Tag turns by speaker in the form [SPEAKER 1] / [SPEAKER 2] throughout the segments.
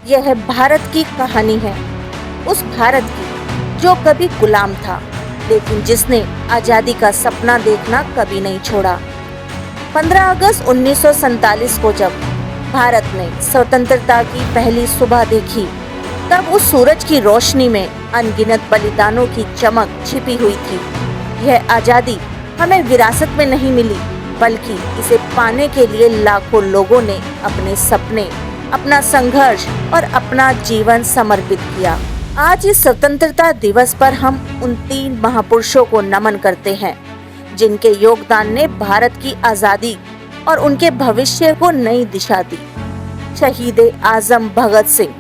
[SPEAKER 1] यह भारत की कहानी है, उस भारत की जो कभी गुलाम था, लेकिन जिसने आजादी का सपना देखना कभी नहीं छोड़ा। 15 अगस्त 1947 को जब भारत ने स्वतंत्रता की पहली सुबह देखी, तब उस सूरज की रोशनी में अनगिनत बलिदानों की चमक छिपी हुई थी। यह आजादी हमें विरासत में नहीं मिली, बल्कि इसे पाने के लिए लाखों लोगों ने अपने सपने, अपना संघर्ष और अपना जीवन समर्पित किया। आज इस स्वतंत्रता दिवस पर हम उन 3 महापुरुषों को नमन करते हैं, जिनके योगदान ने भारत की आजादी और उनके भविष्य को नई दिशा दी। शहीद आजम भगत सिंह,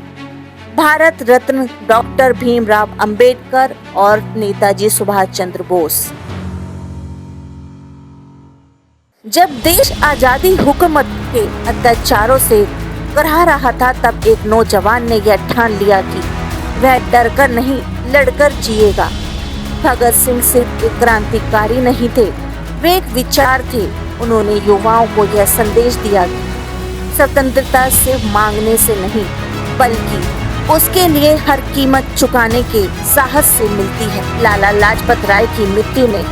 [SPEAKER 1] भारत रत्न डॉक्टर भीमराव अंबेडकर और नेताजी सुभाष चंद्र बोस। जब देश आजादी हुकूमत के अत्याचारों से कराह रहा था, तब एक नौजवान ने यह ठान लिया कि वह डरकर नहीं, लड़कर जिएगा। भगत सिंह सिर्फ एक क्रांतिकारी नहीं थे, वे एक विचार थे। उन्होंने युवाओं को यह संदेश दिया कि स्वतंत्रता सिर्फ मांगने से नहीं, बल्कि उसके लिए हर कीमत चुकाने के साहस से मिलती है। लाला लाजपत राय की मृत्यु ने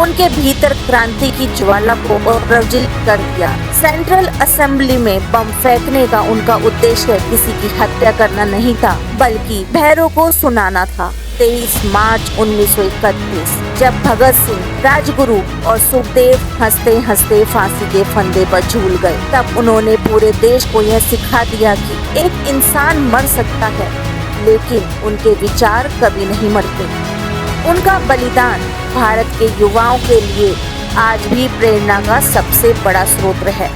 [SPEAKER 1] उनके भीतर क्रांति की ज्वाला को प्रज्वलित कर दिया। सेंट्रल असेंबली में बम फेंकने का उनका उद्देश्य किसी की हत्या करना नहीं था, बल्कि भैरों को सुनाना था। 23 मार्च 1931 जब भगत सिंह, राजगुरु और सुखदेव हंसते हंसते फांसी के फंदे पर झूल गए, तब उन्होंने पूरे देश को यह सिखा दिया कि एक इंसान मर सकता है, लेकिन उनके विचार कभी नहीं मरते। उनका बलिदान भारत के युवाओं के लिए आज भी प्रेरणा का सबसे बड़ा स्रोत है।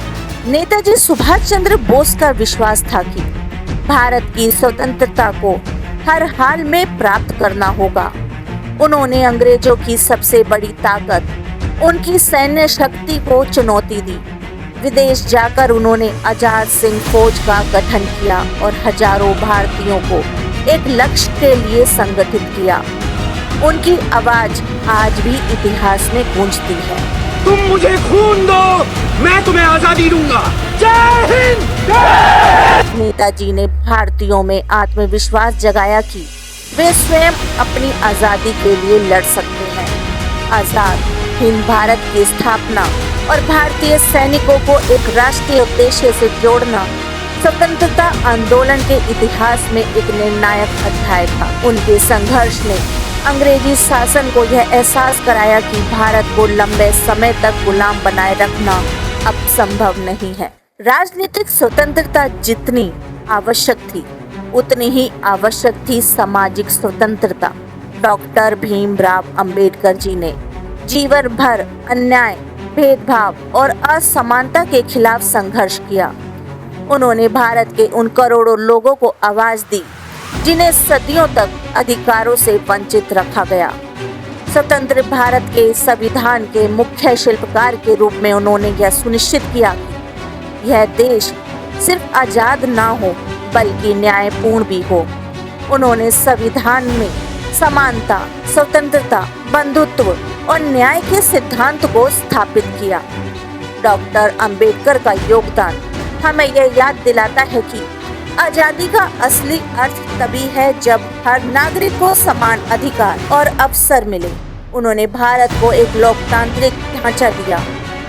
[SPEAKER 1] नेताजी सुभाष चंद्र बोस का विश्वास था कि भारत की स्वतंत्रता को हर हाल में प्राप्त करना होगा। उन्होंने अंग्रेजों की सबसे बड़ी ताकत, उनकी सैन्य शक्ति को चुनौती दी। विदेश जाकर उन्होंने आजाद सिंह फौज का गठन किया और हजारों भारतीयों को एक लक्ष्य के लिए संगठित किया। उनकी आवाज आज भी इतिहास में गूंजती है।
[SPEAKER 2] तुम मुझे खून दो, मैं तुम्हें आजादी दूंगा। जय हिंद।
[SPEAKER 1] नेताजी ने भारतीयों में आत्मविश्वास जगाया कि वे स्वयं अपनी आजादी के लिए लड़ सकते हैं। आजाद हिंद भारत की स्थापना और भारतीय सैनिकों को एक राष्ट्रीय उद्देश्य से जोड़ना स्वतंत्रता आंदोलन के इतिहास में एक निर्णायक अध्याय था। उनके संघर्ष ने अंग्रेजी शासन को यह एहसास कराया कि भारत को लंबे समय तक गुलाम बनाए रखना अब संभव नहीं है। राजनीतिक स्वतंत्रता जितनी आवश्यक थी, उतनी ही आवश्यक थी सामाजिक स्वतंत्रता। डॉक्टर भीमराव अंबेडकर जी ने जीवन भर अन्याय, भेदभाव और असमानता के खिलाफ संघर्ष किया। उन्होंने भारत के उन करोड़ों लोगों को आवाज दी जिन्हें सदियों तक अधिकारों से वंचित रखा गया। स्वतंत्र भारत के संविधान के मुख्य शिल्पकार के रूप में उन्होंने यह सुनिश्चित किया कि यह देश सिर्फ आजाद ना हो, बल्कि न्यायपूर्ण भी हो। उन्होंने संविधान में समानता, स्वतंत्रता, बंधुत्व और न्याय के सिद्धांत को स्थापित किया। डॉक्टर अंबेडकर का योगदान हमें यह याद दिलाता है कि आजादी का असली अर्थ तभी है जब हर नागरिक को समान अधिकार और अवसर मिले। उन्होंने भारत को एक लोकतांत्रिक ढांचा दिया,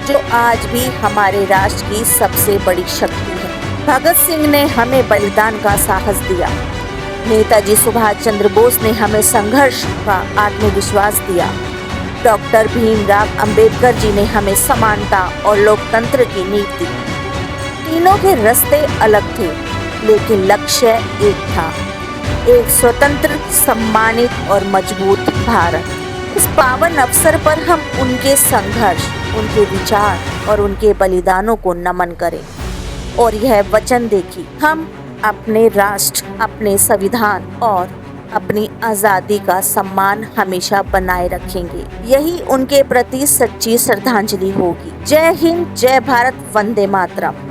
[SPEAKER 1] जो आज भी हमारे राष्ट्र की सबसे बड़ी शक्ति है। भगत सिंह ने हमें बलिदान का साहस दिया। नेताजी सुभाष चंद्र बोस ने हमें संघर्ष का आत्मविश्वास दिया। डॉक्टर भीमराव अंबेडकर जी ने हमें समानता और लोकतंत्र की नींव दी। तीनों के रास्ते अलग थे, लेकिन लक्ष्य एक था, एक स्वतंत्र, सम्मानित और मजबूत भारत। इस पावन अवसर पर हम उनके संघर्ष, उनके विचार और उनके बलिदानों को नमन करें और यह वचन दें कि हम अपने राष्ट्र, अपने संविधान और अपनी आजादी का सम्मान हमेशा बनाए रखेंगे। यही उनके प्रति सच्ची श्रद्धांजलि होगी। जय हिंद, जय भारत, वंदे मातरम।